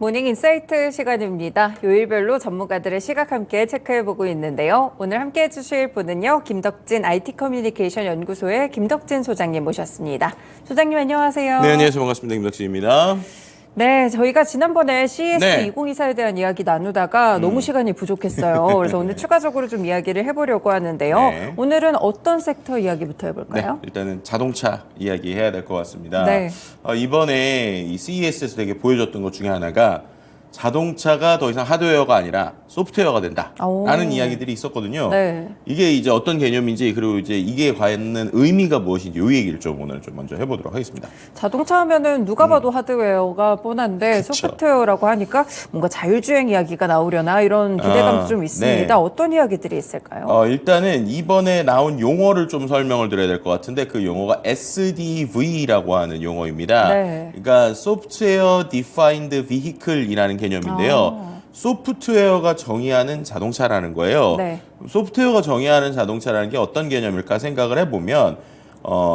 모닝 인사이트 시간입니다. 요일별로 전문가들의 시각 함께 체크해보고 있는데요. 오늘 함께 해주실 분은요. 김덕진 IT 커뮤니케이션 연구소의 김덕진 소장님 모셨습니다. 소장님 안녕하세요. 네, 안녕하세요. 반갑습니다. 김덕진입니다. 네, 저희가 지난번에 CES 네. 2024에 대한 이야기 나누다가 너무 시간이 부족했어요. 그래서 오늘 추가적으로 좀 이야기를 해보려고 하는데요. 네. 오늘은 어떤 섹터 이야기부터 네, 해볼까요? 일단은 자동차 이야기 해야 될 것 같습니다. 네. 이번에 이 CES에서 되게 보여줬던 것 중에 하나가 자동차가 더 이상 하드웨어가 아니라 소프트웨어가 된다라는 이야기들이 있었거든요. 네. 이게 이제 어떤 개념인지 그리고 이제 이게 과연 의미가 무엇인지 이 얘기를 좀 오늘 좀 먼저 해보도록 하겠습니다. 자동차 하면은 누가 봐도 하드웨어가 뻔한데 그쵸. 소프트웨어라고 하니까 뭔가 자율주행 이야기가 나오려나 이런 기대감도 좀 있습니다. 네. 어떤 이야기들이 있을까요? 일단은 이번에 나온 용어를 좀 설명을 드려야 될 것 같은데 그 용어가 SDV라고 하는 용어입니다. 네. 그러니까 Software Defined Vehicle이라는 개념인데요. 소프트웨어가 정의하는 자동차라는 거예요. 네. 소프트웨어가 정의하는 자동차라는 게 어떤 개념일까 생각을 해보면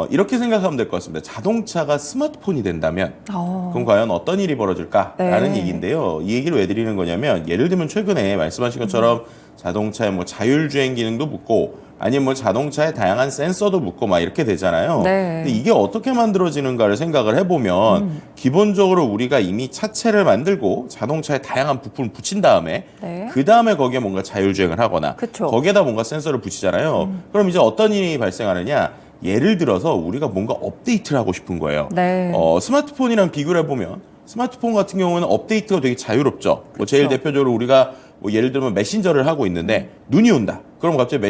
이렇게 생각하면 될 것 같습니다. 자동차가 스마트폰이 된다면 그럼 과연 어떤 일이 벌어질까라는 네. 얘기인데요. 이 얘기를 왜 드리는 거냐면 예를 들면 최근에 말씀하신 것처럼 자동차에 뭐 자율주행 기능도 붙고 아니면 뭐 자동차에 다양한 센서도 붙고 막 이렇게 되잖아요. 네. 근데 이게 어떻게 만들어지는가를 생각을 해보면 기본적으로 우리가 이미 차체를 만들고 자동차에 다양한 부품을 붙인 다음에 네. 그 다음에 거기에 뭔가 자율주행을 하거나 그쵸. 거기에다 뭔가 센서를 붙이잖아요. 그럼 이제 어떤 일이 발생하느냐? 예를 들어서 우리가 뭔가 업데이트를 하고 싶은 거예요. 네. 스마트폰이랑 비교를 해보면 스마트폰 같은 경우는 업데이트가 되게 자유롭죠. 뭐 제일 대표적으로 우리가 뭐 예를 들면 메신저를 하고 있는데 눈이 온다. 그럼 갑자기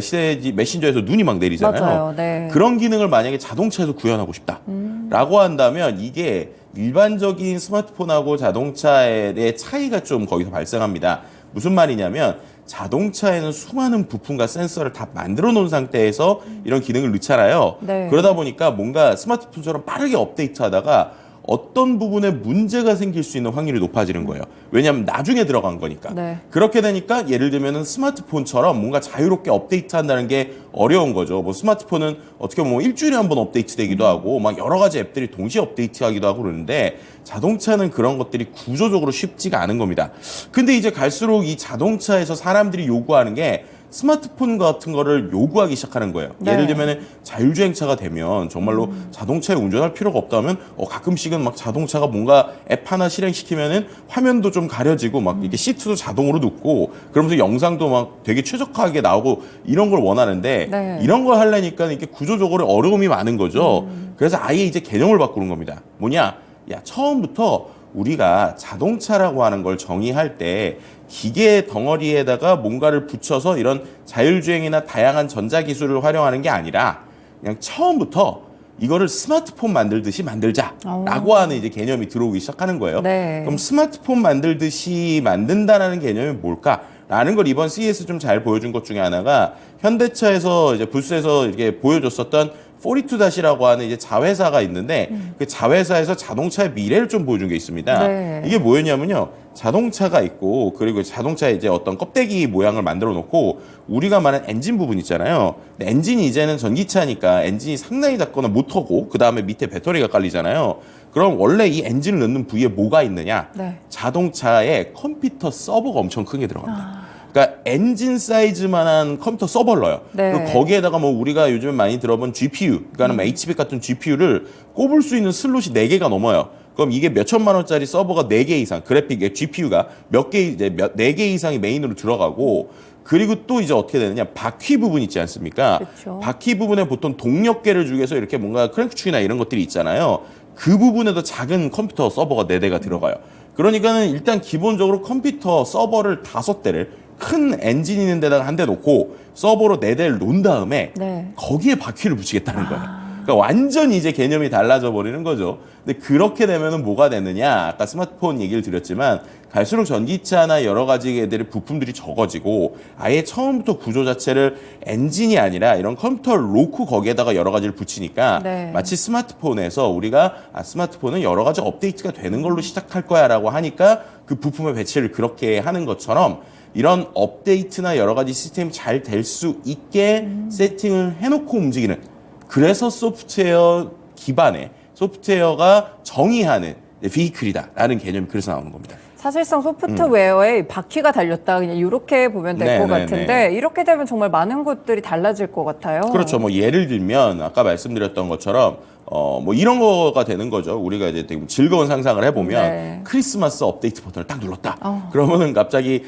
메신저에서 눈이 막 내리잖아요. 맞아요. 네. 그런 기능을 만약에 자동차에서 구현하고 싶다라고 한다면 이게 일반적인 스마트폰하고 자동차의 차이가 좀 거기서 발생합니다. 무슨 말이냐면 자동차에는 수많은 부품과 센서를 다 만들어 놓은 상태에서 이런 기능을 넣잖아요. 네. 그러다 보니까 뭔가 스마트폰처럼 빠르게 업데이트하다가 어떤 부분에 문제가 생길 수 있는 확률이 높아지는 거예요. 왜냐하면 나중에 들어간 거니까. 네. 그렇게 되니까 예를 들면은 스마트폰처럼 뭔가 자유롭게 업데이트한다는 게 어려운 거죠. 뭐 스마트폰은 어떻게 보면 일주일에 한 번 업데이트되기도 하고 막 여러 가지 앱들이 동시에 업데이트하기도 하고 그러는데 자동차는 그런 것들이 구조적으로 쉽지가 않은 겁니다. 근데 이제 갈수록 이 자동차에서 사람들이 요구하는 게 스마트폰 같은 거를 요구하기 시작하는 거예요. 네. 예를 들면 자율주행차가 되면 정말로 자동차에 운전할 필요가 없다면 가끔씩은 막 자동차가 뭔가 앱 하나 실행시키면은 화면도 좀 가려지고 막 이렇게 시트도 자동으로 눕고 그러면서 영상도 막 되게 최적화하게 나오고 이런 걸 원하는데 네. 이런 걸 하려니까 이게 구조적으로 어려움이 많은 거죠. 그래서 아예 이제 개념을 바꾸는 겁니다. 뭐냐? 야, 처음부터 우리가 자동차라고 하는 걸 정의할 때 기계 덩어리에다가 뭔가를 붙여서 이런 자율주행이나 다양한 전자기술을 활용하는 게 아니라 그냥 처음부터 이거를 스마트폰 만들듯이 만들자라고 하는 이제 개념이 들어오기 시작하는 거예요. 네. 그럼 스마트폰 만들듯이 만든다라는 개념이 뭘까? 라는 걸 이번 CES 좀 잘 보여준 것 중에 하나가 현대차에서 이제 부스에서 이렇게 보여줬었던 42-라고 하는 이제 자회사가 있는데 그 자회사에서 자동차의 미래를 좀 보여준 게 있습니다. 네. 이게 뭐였냐면요. 자동차가 있고 그리고 자동차에 이제 어떤 껍데기 모양을 만들어 놓고 우리가 말하는 엔진 부분 있잖아요. 근데 엔진이 이제는 전기차니까 엔진이 상당히 작거나 모터고 그 다음에 밑에 배터리가 깔리잖아요. 그럼 원래 이 엔진을 넣는 부위에 뭐가 있느냐? 네. 자동차에 컴퓨터 서버가 엄청 큰 게 들어갑니다. 그러니까 엔진 사이즈만한 컴퓨터 서버를 넣어요. 네. 그리고 거기에다가 뭐 우리가 요즘 많이 들어본 GPU, 그러니까 뭐 HB 같은 GPU를 꼽을 수 있는 슬롯이 4개가 넘어요. 그럼 이게 몇 천만 원짜리 서버가 4개 이상, 그래픽 GPU가 몇 개 이제 4개 이상이 메인으로 들어가고 그리고 또 이제 어떻게 되느냐 바퀴 부분 있지 않습니까? 그쵸. 바퀴 부분에 보통 동력계를 주기 위해서 이렇게 뭔가 크랭크축이나 이런 것들이 있잖아요. 그 부분에도 작은 컴퓨터 서버가 4대가 들어가요. 그러니까는 일단 기본적으로 컴퓨터 서버를 5대를 큰 엔진 있는 데다가 한 대 놓고 서버로 4대를 놓은 다음에 네. 거기에 바퀴를 붙이겠다는 거예요. 그러니까 완전히 이제 개념이 달라져 버리는 거죠. 근데 그렇게 되면은 뭐가 되느냐? 아까 스마트폰 얘기를 드렸지만 갈수록 전기차나 여러 가지 애들의 부품들이 적어지고 아예 처음부터 구조 자체를 엔진이 아니라 이런 컴퓨터를 놓고 거기에다가 여러 가지를 붙이니까 네. 마치 스마트폰에서 우리가 스마트폰은 여러 가지 업데이트가 되는 걸로 시작할 거야라고 하니까 그 부품의 배치를 그렇게 하는 것처럼 이런 업데이트나 여러 가지 시스템이 잘 될 수 있게 세팅을 해놓고 움직이는 그래서 소프트웨어 기반의 소프트웨어가 정의하는 비클이다라는 개념이 그래서 나오는 겁니다. 사실상 소프트웨어에 바퀴가 달렸다 그냥 이렇게 보면 될 것 같은데 이렇게 되면 정말 많은 것들이 달라질 것 같아요. 그렇죠. 뭐 예를 들면 아까 말씀드렸던 것처럼 뭐 이런 거가 되는 거죠. 우리가 이제 되게 즐거운 상상을 해보면 크리스마스 업데이트 버튼을 딱 눌렀다. 그러면은 갑자기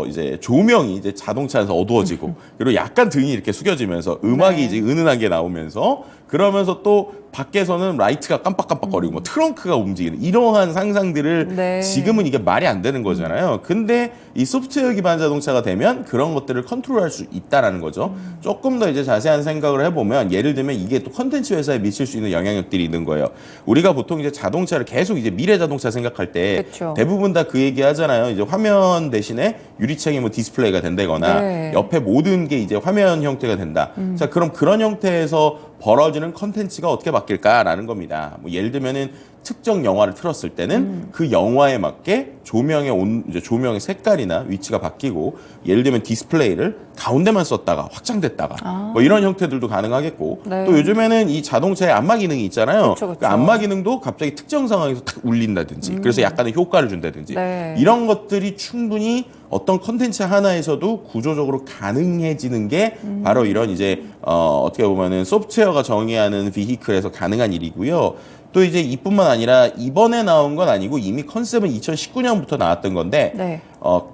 이제 조명이 이제 자동차 안에서 어두워지고 그리고 약간 등이 이렇게 숙여지면서 음악이 이제 은은한 게 나오면서 그러면서 또 밖에서는 라이트가 깜빡깜빡거리고 뭐 트렁크가 움직이는 이러한 상상들을 지금은 이게 말이 안 되는 거잖아요. 근데 이 소프트웨어 기반 자동차가 되면 그런 것들을 컨트롤할 수 있다라는 거죠. 조금 더 이제 자세한 생각을 해보면 예를 들면 이게 또 컨텐츠 회사에 미칠 수 있는 영향력들이 있는 거예요. 우리가 보통 이제 자동차를 계속 이제 미래 자동차 생각할 때 대부분 다 그 얘기 하잖아요. 이제 화면 대신에 유리창에 뭐 디스플레이가 된다거나 옆에 모든 게 이제 화면 형태가 된다. 자, 그럼 그런 형태에서 벌어지는 컨텐츠가 어떻게 바뀔까라는 겁니다. 뭐 예를 들면은 특정 영화를 틀었을 때는 그 영화에 맞게 이제 조명의 색깔이나 위치가 바뀌고 예를 들면 디스플레이를 가운데만 썼다가 확장됐다가 뭐 이런 형태들도 가능하겠고 또 요즘에는 이 자동차에 안마 기능이 있잖아요. 그 안마 기능도 갑자기 특정 상황에서 탁 울린다든지 그래서 약간의 효과를 준다든지 이런 것들이 충분히 어떤 컨텐츠 하나에서도 구조적으로 가능해지는 게 바로 이런 이제 어떻게 보면은 소프트웨어가 정의하는 비히클에서 가능한 일이고요. 또 이제 이뿐만 아니라 이번에 나온 건 아니고 이미 컨셉은 2019년부터 나왔던 건데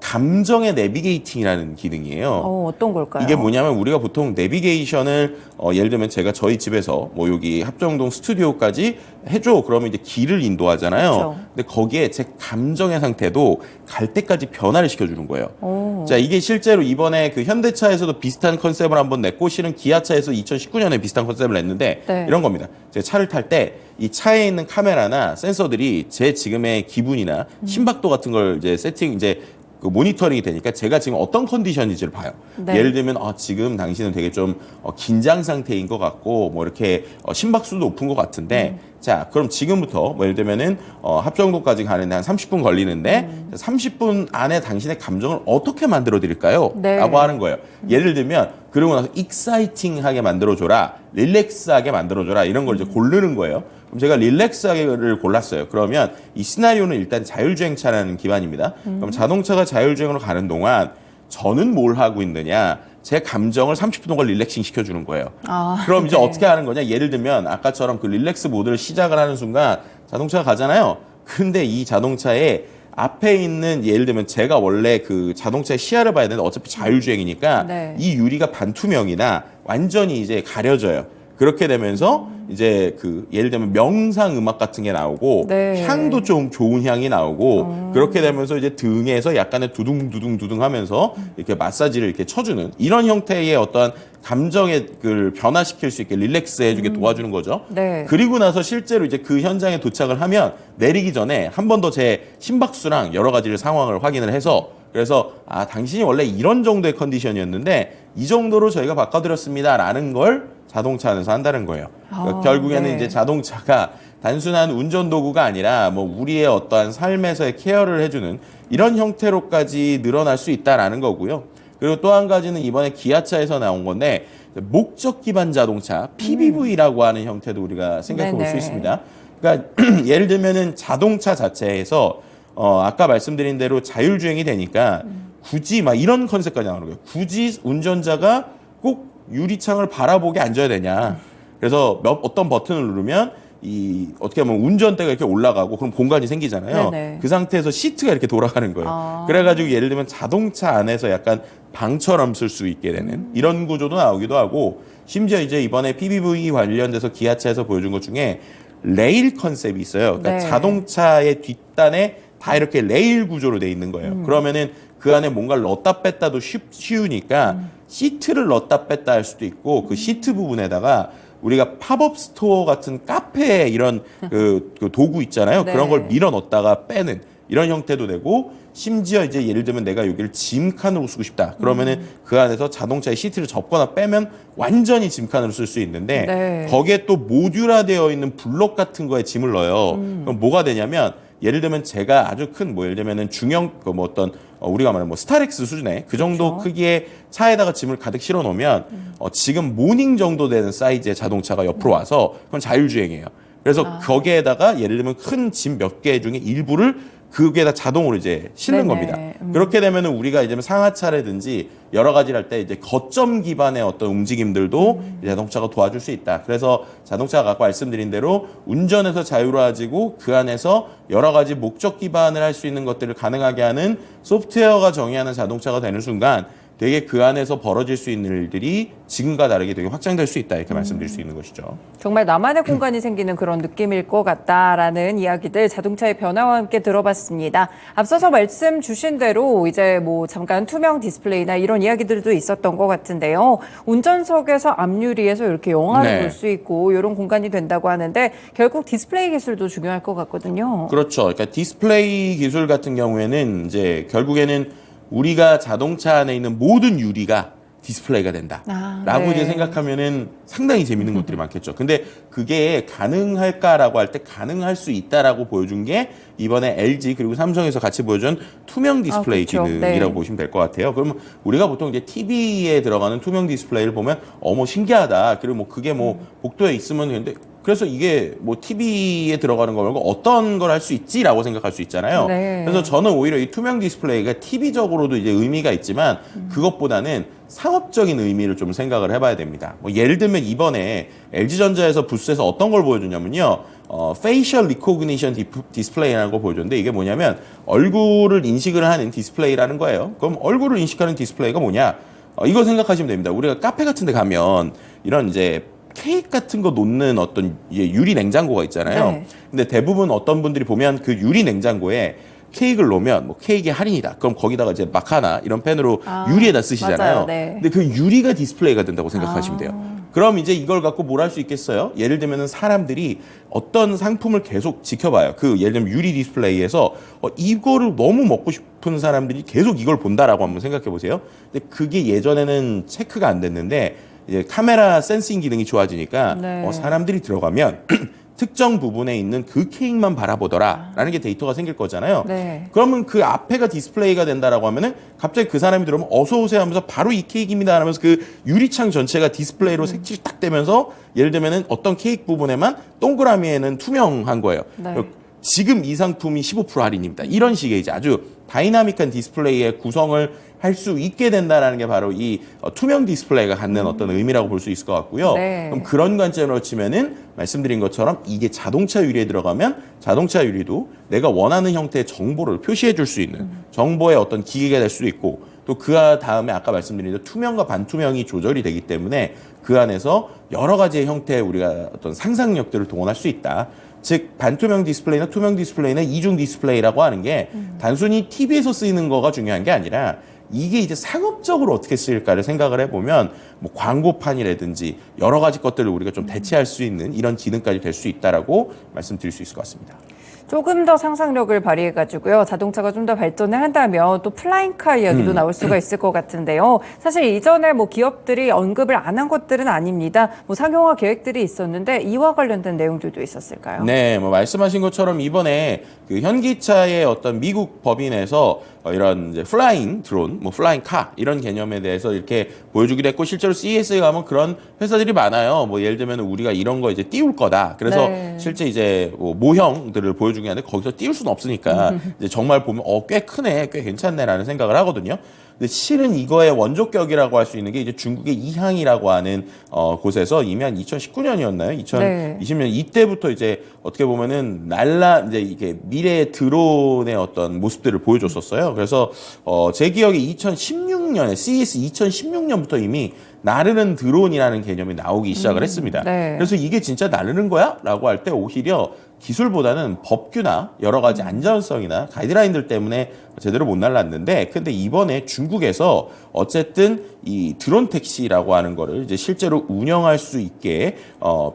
감정의 내비게이팅이라는 기능이에요. 어떤 걸까요? 이게 뭐냐면 우리가 보통 내비게이션을 예를 들면 제가 저희 집에서 뭐 여기 합정동 스튜디오까지 해줘 그러면 이제 길을 인도하잖아요. 근데 거기에 제 감정의 상태도 갈 때까지 변화를 시켜주는 거예요. 자, 이게 실제로 이번에 그 현대차에서도 비슷한 컨셉을 한번 냈고 실은 기아차에서 2019년에 비슷한 컨셉을 냈는데 이런 겁니다. 제가 차를 탈 때 이 차에 있는 카메라나 센서들이 제 지금의 기분이나 심박도 같은 걸 이제 그 모니터링이 되니까 제가 지금 어떤 컨디션인지를 봐요. 예를 들면 지금 당신은 되게 좀 긴장 상태인 것 같고 뭐 이렇게 심박수도 높은 것 같은데 자, 그럼 지금부터 뭐 예를 들면은 합정도까지 가는데 한 30분 걸리는데 30분 안에 당신의 감정을 어떻게 만들어 드릴까요? 라고 하는 거예요. 예를 들면 그러고 나서 익사이팅하게 만들어 줘라. 릴렉스하게 만들어 줘라. 이런 걸 이제 고르는 거예요. 그럼 제가 릴렉스하게를 골랐어요. 그러면 이 시나리오는 일단 자율주행차라는 기반입니다. 그럼 자동차가 자율주행으로 가는 동안 저는 뭘 하고 있느냐? 제 감정을 30분 동안 릴렉싱 시켜주는 거예요. 그럼 이제 어떻게 하는 거냐? 예를 들면 아까처럼 그 릴렉스 모드를 시작을 하는 순간 자동차가 가잖아요. 근데 이 자동차에 앞에 있는 예를 들면 제가 원래 그 자동차의 시야를 봐야 되는데 어차피 자율주행이니까 이 유리가 반투명이나 완전히 이제 가려져요. 그렇게 되면서 이제 그 예를 들면 명상 음악 같은 게 나오고 향도 좀 좋은 향이 나오고 그렇게 되면서 이제 등에서 약간의 두둥두둥 하면서 이렇게 마사지를 이렇게 쳐주는 이런 형태의 어떠한 감정의 그 변화시킬 수 있게 릴렉스 해주게 도와주는 거죠. 그리고 나서 실제로 이제 그 현장에 도착을 하면 내리기 전에 한 번 더 제 심박수랑 여러 가지를 상황을 확인을 해서 그래서 당신이 원래 이런 정도의 컨디션이었는데 이 정도로 저희가 바꿔드렸습니다라는 걸 자동차 안에서 한다는 거예요. 그러니까 결국에는 이제 자동차가 단순한 운전 도구가 아니라 뭐 우리의 어떠한 삶에서의 케어를 해주는 이런 형태로까지 늘어날 수 있다라는 거고요. 그리고 또 한 가지는 이번에 기아차에서 나온 건데 목적 기반 자동차 PBV라고 하는 형태도 우리가 생각해 볼 수 있습니다. 그러니까 예를 들면은 자동차 자체에서 아까 말씀드린 대로 자율주행이 되니까 굳이 막 이런 컨셉까지 나오는 거예요. 굳이 운전자가 꼭 유리창을 바라보게 앉아야 되냐. 그래서 어떤 버튼을 누르면 어떻게 보면 운전대가 이렇게 올라가고 그럼 공간이 생기잖아요. 그 상태에서 시트가 이렇게 돌아가는 거예요. 그래가지고 예를 들면 자동차 안에서 약간 방처럼 쓸 수 있게 되는 이런 구조도 나오기도 하고 심지어 이제 이번에 PBV 관련돼서 기아차에서 보여준 것 중에 레일 컨셉이 있어요. 그러니까 자동차의 뒷단에 다 이렇게 레일 구조로 돼 있는 거예요. 그러면은 그 안에 뭔가를 넣었다 뺐다도 쉬우니까 시트를 넣었다 뺐다 할 수도 있고 그 시트 부분에다가 우리가 팝업 스토어 같은 카페 이런 그 도구 있잖아요. 그런 걸 밀어 넣었다가 빼는 이런 형태도 되고 심지어 이제 예를 들면 내가 여기를 짐칸으로 쓰고 싶다. 그러면은 그 안에서 자동차의 시트를 접거나 빼면 완전히 짐칸으로 쓸 수 있는데 거기에 또 모듈화되어 있는 블록 같은 거에 짐을 넣어요. 그럼 뭐가 되냐면 예를 들면 제가 아주 큰 뭐 예를 들면은 중형 뭐 어떤 우리가 말하는 뭐 스타렉스 수준의 그 정도 크기의 차에다가 짐을 가득 실어 놓으면 지금 모닝 정도 되는 사이즈의 자동차가 옆으로 와서 그건 자율주행이에요. 그래서 거기에다가 예를 들면 큰 짐 몇 개 중에 일부를 그게 다 자동으로 이제 실는 네네. 겁니다. 그렇게 되면은 우리가 이제 상하차라든지 여러 가지를 할 때 이제 거점 기반의 어떤 움직임들도 이 자동차가 도와줄 수 있다. 그래서 자동차가 아까 말씀드린 대로 운전에서 자유로워지고 그 안에서 여러 가지 목적 기반을 할 수 있는 것들을 가능하게 하는 소프트웨어가 정의하는 자동차가 되는 순간 되게 그 안에서 벌어질 수 있는 일들이 지금과 다르게 되게 확장될 수 있다 이렇게 말씀드릴 수 있는 것이죠. 정말 나만의 공간이 생기는 그런 느낌일 것 같다라는 이야기들 자동차의 변화와 함께 들어봤습니다. 앞서서 말씀 주신 대로 이제 뭐 잠깐 투명 디스플레이나 이런 이야기들도 있었던 것 같은데요. 운전석에서 앞유리에서 이렇게 영화를 네. 볼 수 있고 이런 공간이 된다고 하는데 결국 디스플레이 기술도 중요할 것 같거든요. 그렇죠. 그러니까 디스플레이 기술 같은 경우에는 이제 결국에는 우리가 자동차 안에 있는 모든 유리가 디스플레이가 된다. 라고 네. 이제 생각하면은 상당히 재밌는 것들이 많겠죠. 근데 그게 가능할까라고 할 때 가능할 수 있다라고 보여준 게 이번에 LG 그리고 삼성에서 같이 보여준 투명 디스플레이 그렇죠. 기능이라고 네. 보시면 될 것 같아요. 그러면 우리가 보통 이제 TV에 들어가는 투명 디스플레이를 보면 뭐 신기하다. 그리고 뭐 그게 뭐 복도에 있으면 되는데 그래서 이게 뭐 TV에 들어가는 거 말고 어떤 걸 할 수 있지라고 생각할 수 있잖아요. 네. 그래서 저는 오히려 이 투명 디스플레이가 TV적으로도 이제 의미가 있지만 그것보다는 상업적인 의미를 좀 생각을 해봐야 됩니다. 뭐 예를 들면 이번에 LG전자에서 부스에서 어떤 걸 보여줬냐면요. 페이셜 리코그니션 디스플레이라는 걸 보여줬는데 이게 뭐냐면 얼굴을 인식을 하는 디스플레이라는 거예요. 그럼 얼굴을 인식하는 디스플레이가 뭐냐? 이거 생각하시면 됩니다. 우리가 카페 같은 데 가면 이런 이제 케이크 같은 거 놓는 어떤 유리 냉장고가 있잖아요. 네. 근데 대부분 어떤 분들이 보면 그 유리 냉장고에 케이크를 놓으면 뭐 케이크 할인이다. 그럼 거기다가 이제 마카나 이런 펜으로 유리에다 쓰시잖아요. 맞아요. 네. 근데 그 유리가 디스플레이가 된다고 생각하시면 돼요. 그럼 이제 이걸 갖고 뭘 할 수 있겠어요? 예를 들면은 사람들이 어떤 상품을 계속 지켜봐요. 그 예를 들면 유리 디스플레이에서 이거를 너무 먹고 싶은 사람들이 계속 이걸 본다라고 한번 생각해 보세요. 근데 그게 예전에는 체크가 안 됐는데 이제 카메라 센싱 기능이 좋아지니까 네. 사람들이 들어가면 특정 부분에 있는 그 케이크만 바라보더라라는 게 데이터가 생길 거잖아요. 네. 그러면 그 앞에가 디스플레이가 된다라고 하면은 갑자기 그 사람이 들어오면 어서 오세요 하면서 바로 이 케이크입니다 하면서 그 유리창 전체가 디스플레이로 색칠이 딱 되면서 예를 들면은 어떤 케이크 부분에만 동그라미에는 투명한 거예요. 네. 지금 이 상품이 15% 할인입니다. 이런 식의 이제 아주 다이나믹한 디스플레이의 구성을 할 수 있게 된다는 게 바로 이 투명 디스플레이가 갖는 어떤 의미라고 볼 수 있을 것 같고요. 네. 그럼 그런 관점으로 치면은 말씀드린 것처럼 이게 자동차 유리에 들어가면 자동차 유리도 내가 원하는 형태의 정보를 표시해 줄 수 있는 정보의 어떤 기계가 될 수 있고 또 그 다음에 아까 말씀드린 대로 투명과 반투명이 조절이 되기 때문에 그 안에서 여러 가지의 형태의 우리가 어떤 상상력들을 동원할 수 있다. 즉 반투명 디스플레이나 투명 디스플레이는 이중 디스플레이라고 하는 게 단순히 TV에서 쓰이는 거가 중요한 게 아니라 이게 이제 상업적으로 어떻게 쓰일까를 생각을 해보면 뭐 광고판이라든지 여러 가지 것들을 우리가 좀 대체할 수 있는 이런 기능까지 될 수 있다라고 말씀드릴 수 있을 것 같습니다. 조금 더 상상력을 발휘해가지고요. 자동차가 좀 더 발전을 한다면 또 플라잉카 이야기도 나올 수가 있을 것 같은데요. 사실 이전에 뭐 기업들이 언급을 안 한 것들은 아닙니다. 뭐 상용화 계획들이 있었는데 이와 관련된 내용들도 있었을까요? 네, 뭐 말씀하신 것처럼 이번에 그 현기차의 어떤 미국 법인에서 이런 이제 플라잉 드론, 뭐 플라잉 카 이런 개념에 대해서 이렇게 보여주기도 했고 실제로 CES에 가면 그런 회사들이 많아요. 뭐 예를 들면 우리가 이런 거 이제 띄울 거다. 그래서 네. 실제 이제 뭐 모형들을 보여주긴 하는데 거기서 띄울 수는 없으니까 이제 정말 보면 꽤 크네, 꽤 괜찮네라는 생각을 하거든요. 근데 실은 이거의 원조격이라고 할 수 있는 게 이제 중국의 이항이라고 하는 곳에서 이미 한 2019년이었나요? 2020년 이때부터 이제 어떻게 보면은 이제 이게 미래 드론의 어떤 모습들을 보여줬었어요. 그래서 제 기억에 2016년에 CES 2016년부터 이미 나르는 드론이라는 개념이 나오기 시작을 했습니다. 네. 그래서 이게 진짜 나르는 거야? 라고 할 때 오히려 기술보다는 법규나 여러 가지 안전성이나 가이드라인들 때문에 제대로 못 날랐는데 근데 이번에 중국에서 어쨌든 이 드론 택시라고 하는 거를 이제 실제로 운영할 수 있게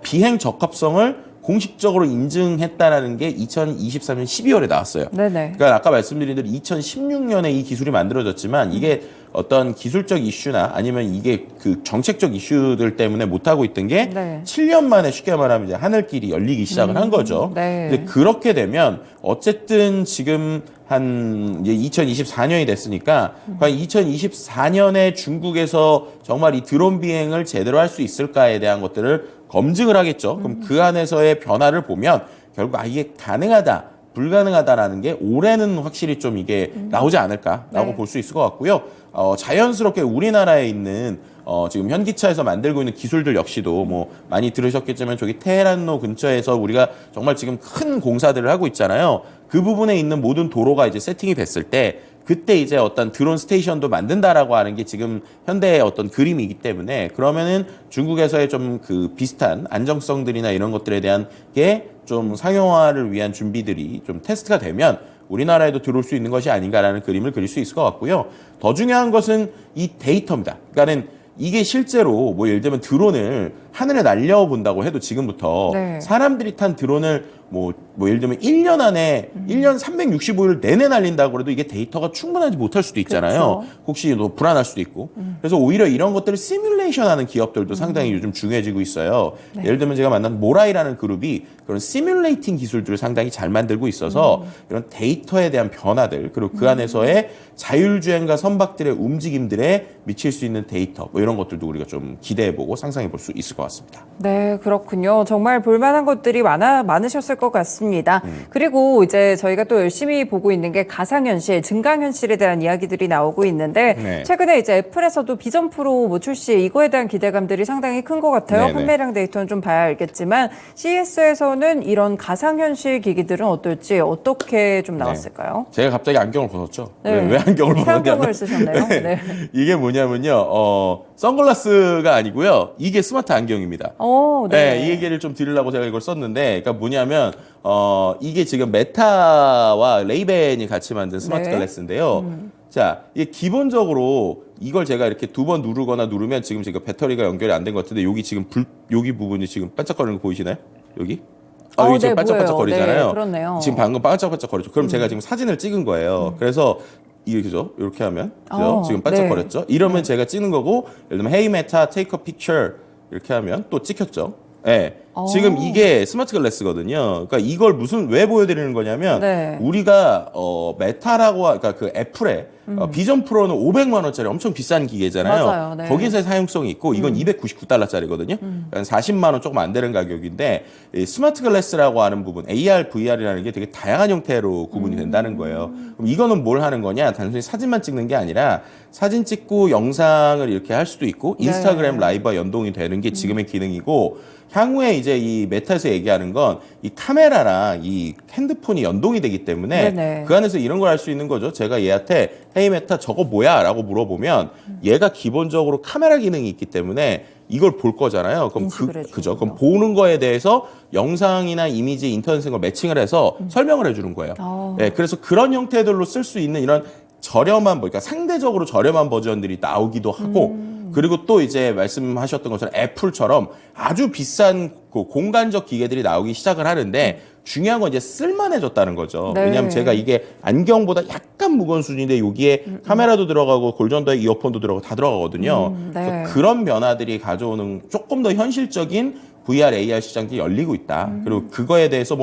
비행 적합성을 공식적으로 인증했다라는 게 2023년 12월에 나왔어요. 네네. 그러니까 아까 말씀드린 대로 2016년에 이 기술이 만들어졌지만 이게 어떤 기술적 이슈나 아니면 이게 그 정책적 이슈들 때문에 못하고 있던 게 네. 7년 만에 쉽게 말하면 이제 하늘길이 열리기 시작을 한 거죠. 네. 근데 그렇게 되면 어쨌든 지금 한 이제 2024년이 됐으니까 과연 2024년에 중국에서 정말 이 드론 비행을 제대로 할 수 있을까에 대한 것들을 검증을 하겠죠. 그럼 그 안에서의 변화를 보면 결국 이게 가능하다. 불가능하다라는 게 올해는 확실히 좀 이게 나오지 않을까라고 네. 볼 수 있을 것 같고요. 자연스럽게 우리나라에 있는 지금 현기차에서 만들고 있는 기술들 역시도 뭐 많이 들으셨겠지만 저기 테헤란로 근처에서 우리가 정말 지금 큰 공사들을 하고 있잖아요. 그 부분에 있는 모든 도로가 이제 세팅이 됐을 때 그때 이제 어떤 드론 스테이션도 만든다라고 하는 게 지금 현대의 어떤 그림이기 때문에 그러면은 중국에서의 좀 그 비슷한 안정성들이나 이런 것들에 대한 게 좀 상용화를 위한 준비들이 좀 테스트가 되면 우리나라에도 들어올 수 있는 것이 아닌가라는 그림을 그릴 수 있을 것 같고요. 더 중요한 것은 이 데이터입니다. 그러니까는 이게 실제로 뭐 예를 들면 드론을 하늘에 날려본다고 해도 지금부터 네. 사람들이 탄 드론을 뭐 예를 들면 1년 안에 1년 365일 내내 날린다고 해도 이게 데이터가 충분하지 못할 수도 있잖아요. 그렇죠. 혹시 또 불안할 수도 있고. 그래서 오히려 이런 것들을 시뮬레이션하는 기업들도 상당히 요즘 중요해지고 있어요. 네. 예를 들면 제가 만난 모라이라는 그룹이 그런 시뮬레이팅 기술들을 상당히 잘 만들고 있어서 이런 데이터에 대한 변화들 그리고 그 안에서의 자율주행과 선박들의 움직임들에 미칠 수 있는 데이터 뭐 이런 것들도 우리가 좀 기대해보고 상상해 볼 수 있을 것 같습니다. 네, 그렇군요. 정말 볼만한 것들이 많으셨을 것 같습니다. 그리고 이제 저희가 또 열심히 보고 있는 게 가상현실, 증강현실에 대한 이야기들이 나오고 있는데 네. 최근에 이제 애플에서도 비전 프로 뭐 출시 이거에 대한 기대감들이 상당히 큰 것 같아요. 네네. 판매량 데이터는 좀 봐야 알겠지만 CES에서는 이런 가상현실 기기들은 어떨지 어떻게 좀 나왔을까요? 제가 갑자기 안경을 벗었죠. 네. 왜 안경을 벗었냐면 태양광을 쓰셨네요. 네. 이게 뭐냐면요. 선글라스가 아니고요. 이게 스마트 안경입니다. 네. 이 얘기를 좀 드리려고 제가 이걸 썼는데, 그러니까 뭐냐면, 이게 지금 메타와 레이벤이 같이 만든 스마트 네. 글래스인데요. 자, 이게 기본적으로 이걸 제가 이렇게 두 번 누르거나 누르면 지금 배터리가 연결이 안 된 것 같은데, 여기 지금 여기 부분이 지금 반짝거리는 거 보이시나요? 여기? 여기 네, 지금 반짝반짝거리잖아요. 네, 그렇네요. 지금 방금 반짝반짝거렸죠. 그럼 제가 지금 사진을 찍은 거예요. 그래서 이렇게죠. 이렇게 하면 그죠? 지금 반짝거렸죠. 이러면 제가 찍는 거고, 예를 들면 Hey Meta, take a picture 이렇게 하면 또 찍혔죠. 네. 지금 이게 스마트 글래스거든요. 그러니까 이걸 왜 보여드리는 거냐면 네. 우리가 메타라고 그러니까 그 애플의 비전 프로는 500만 원짜리 엄청 비싼 기계잖아요. 맞아요. 네. 거기서의 사용성이 있고 이건 299달러짜리거든요. 그러니까 40만 원 조금 안 되는 가격인데 이 스마트 글래스라고 하는 부분, AR, VR이라는 게 되게 다양한 형태로 구분이 된다는 거예요. 그럼 이거는 뭘 하는 거냐? 단순히 사진만 찍는 게 아니라 사진 찍고 영상을 이렇게 할 수도 있고 인스타그램 네. 라이브와 연동이 되는 게 지금의 기능이고 향후에 이제 이 메타에서 얘기하는 건 이 카메라랑 이 핸드폰이 연동이 되기 때문에 네네. 그 안에서 이런 걸 할 수 있는 거죠. 제가 얘한테 헤이 메타 저거 뭐야? 라고 물어보면 얘가 기본적으로 카메라 기능이 있기 때문에 이걸 볼 거잖아요. 그럼 인식을 그죠. 해주는군요. 그럼 보는 거에 대해서 영상이나 이미지, 인터넷 걸 매칭을 해서 설명을 해주는 거예요. 네, 그래서 그런 형태들로 쓸 수 있는 이런 저렴한 그러니까 상대적으로 저렴한 버전들이 나오기도 하고 그리고 또 이제 말씀하셨던 것처럼 애플처럼 아주 비싼 그 공간적 기계들이 나오기 시작을 하는데 중요한 건 이제 쓸만해졌다는 거죠. 네. 왜냐하면 제가 이게 안경보다 약간 무거운 수준인데 여기에 카메라도 들어가고 골전도에 이어폰도 들어가고 다 들어가거든요. 네. 그래서 그런 변화들이 가져오는 조금 더 현실적인 VR, AR 시장이 열리고 있다. 그리고 그거에 대해서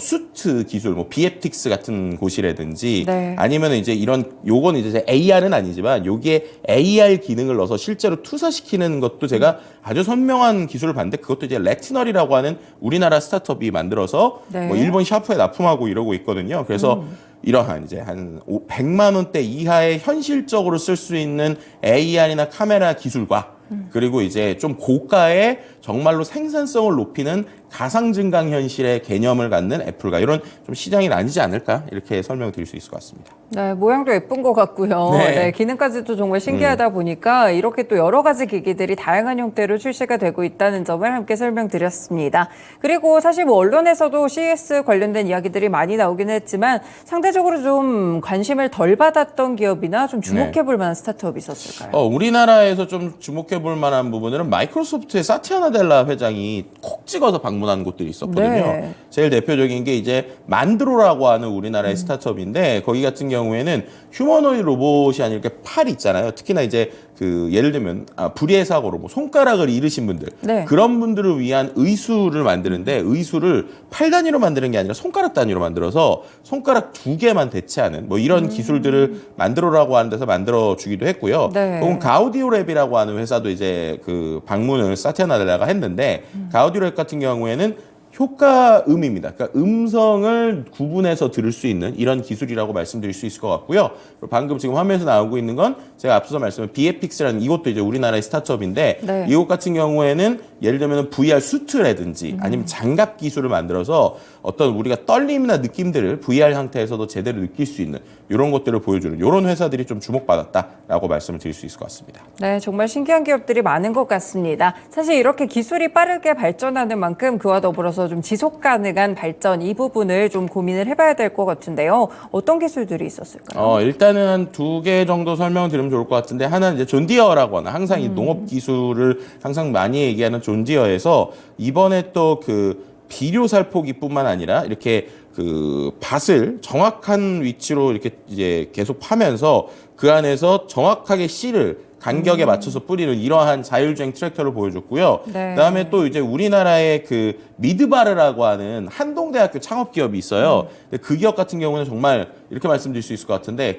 수트 기술, 비앱틱스 같은 곳이라든지 네. 아니면 이제 요건 이제 AR은 아니지만 여기에 AR 기능을 넣어서 실제로 투사시키는 것도 제가 아주 선명한 기술을 봤는데 그것도 이제 레티널이라고 하는 우리나라 스타트업이 만들어서 네. 일본 샤프에 납품하고 이러고 있거든요. 그래서 이러한 이제 한 100만 원대 이하의 현실적으로 쓸 수 있는 AR이나 카메라 기술과 그리고 이제 좀 고가의 정말로 생산성을 높이는 가상 증강 현실의 개념을 갖는 애플과 이런 좀 시장이 나뉘지 않을까 이렇게 설명드릴 수 있을 것 같습니다. 네, 모양도 예쁜 것 같고요. 네. 네, 기능까지도 정말 신기하다 보니까 이렇게 또 여러 가지 기기들이 다양한 형태로 출시가 되고 있다는 점을 함께 설명드렸습니다. 그리고 사실 언론에서도 CES 관련된 이야기들이 많이 나오긴 했지만 상대적으로 좀 관심을 덜 받았던 기업이나 좀 주목해 볼 만한 스타트업이 있었을까요? 우리나라에서 좀 주목해 볼 만한 부분은 마이크로소프트의 사티아 나델라 회장이 콕 찍어서 방문한 곳들이 있었거든요. 네. 제일 대표적인 게 이제 만드로라고 하는 우리나라의 스타트업인데 거기 같은 경우에는 휴머노이드 로봇이 아니라 이렇게 팔 있잖아요. 특히나 이제 예를 들면 불의의 사고로 손가락을 잃으신 분들 네. 그런 분들을 위한 의수를 만드는데 의수를 팔 단위로 만드는 게 아니라 손가락 단위로 만들어서 손가락 2개만 대체하는 이런 기술들을 만들어라고 하는 데서 만들어 주기도 했고요. 네. 혹은 가우디오랩이라고 하는 회사도 이제 방문을 사티아 나델라가 했는데 가우디오랩 같은 경우에는 효과음입니다. 그러니까 음성을 구분해서 들을 수 있는 이런 기술이라고 말씀드릴 수 있을 것 같고요. 그리고 방금 지금 화면에서 나오고 있는 건 제가 앞서서 말씀한 비에픽스라는 이것도 이제 우리나라의 스타트업인데 네. 이것 같은 경우에는 예를 들면 VR 수트라든지 아니면 장갑 기술을 만들어서 어떤 우리가 떨림이나 느낌들을 VR 상태에서도 제대로 느낄 수 있는 이런 것들을 보여주는 이런 회사들이 좀 주목받았다라고 말씀을 드릴 수 있을 것 같습니다. 네, 정말 신기한 기업들이 많은 것 같습니다. 사실 이렇게 기술이 빠르게 발전하는 만큼 그와 더불어서 좀 지속 가능한 발전 이 부분을 좀 고민을 해봐야 될 것 같은데요. 어떤 기술들이 있었을까요? 일단은 한 2개 정도 설명을 드리면 좋을 것 같은데 하나는 이제 존 디어라고 하는 항상 이 농업 기술을 항상 많이 얘기하는 존 디어에서 이번에 또 그 비료 살포기뿐만 아니라 이렇게 그 밭을 정확한 위치로 이렇게 이제 계속 파면서 그 안에서 정확하게 씨를 간격에 맞춰서 뿌리는 이러한 자율주행 트랙터를 보여줬고요. 네. 그다음에 또 이제 우리나라의 그 미드바르라고 하는 한동대학교 창업 기업이 있어요. 근데 그 기업 같은 경우는 정말 이렇게 말씀드릴 수 있을 것 같은데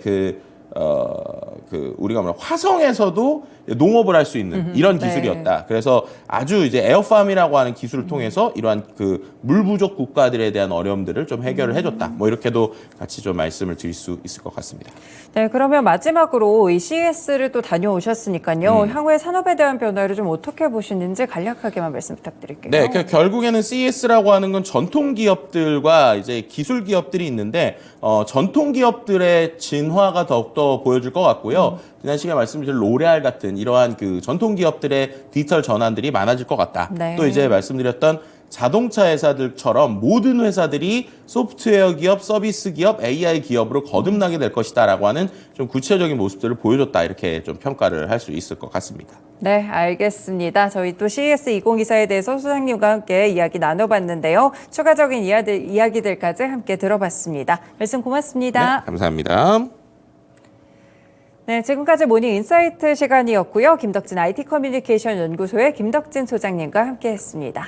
우리가 뭐냐 화성에서도 농업을 할 수 있는 이런 네. 기술이었다. 그래서 아주 이제 에어팜이라고 하는 기술을 통해서 이러한 그 물 부족 국가들에 대한 어려움들을 좀 해결을 해줬다. 뭐 이렇게도 같이 좀 말씀을 드릴 수 있을 것 같습니다. 네, 그러면 마지막으로 이 CES를 또 다녀오셨으니까요. 향후의 산업에 대한 변화를 좀 어떻게 보시는지 간략하게만 말씀 부탁드릴게요. 네, 결국에는 CES라고 하는 건 전통 기업들과 이제 기술 기업들이 있는데 전통 기업들의 진화가 더욱더 보여줄 것 같고요. 지난 시간에 말씀드린 로레알 같은 이러한 그 전통 기업들의 디지털 전환들이 많아질 것 같다. 네. 또 이제 말씀드렸던 자동차 회사들처럼 모든 회사들이 소프트웨어 기업, 서비스 기업, AI 기업으로 거듭나게 될 것이다라고 하는 좀 구체적인 모습들을 보여줬다 이렇게 좀 평가를 할 수 있을 것 같습니다. 네, 알겠습니다. 저희 또 CES 2024에 대해서 소장님과 함께 이야기 나눠봤는데요. 추가적인 이야기들까지 함께 들어봤습니다. 말씀 고맙습니다. 네, 감사합니다. 네, 지금까지 모닝 인사이트 시간이었고요. 김덕진 IT 커뮤니케이션 연구소의 김덕진 소장님과 함께했습니다.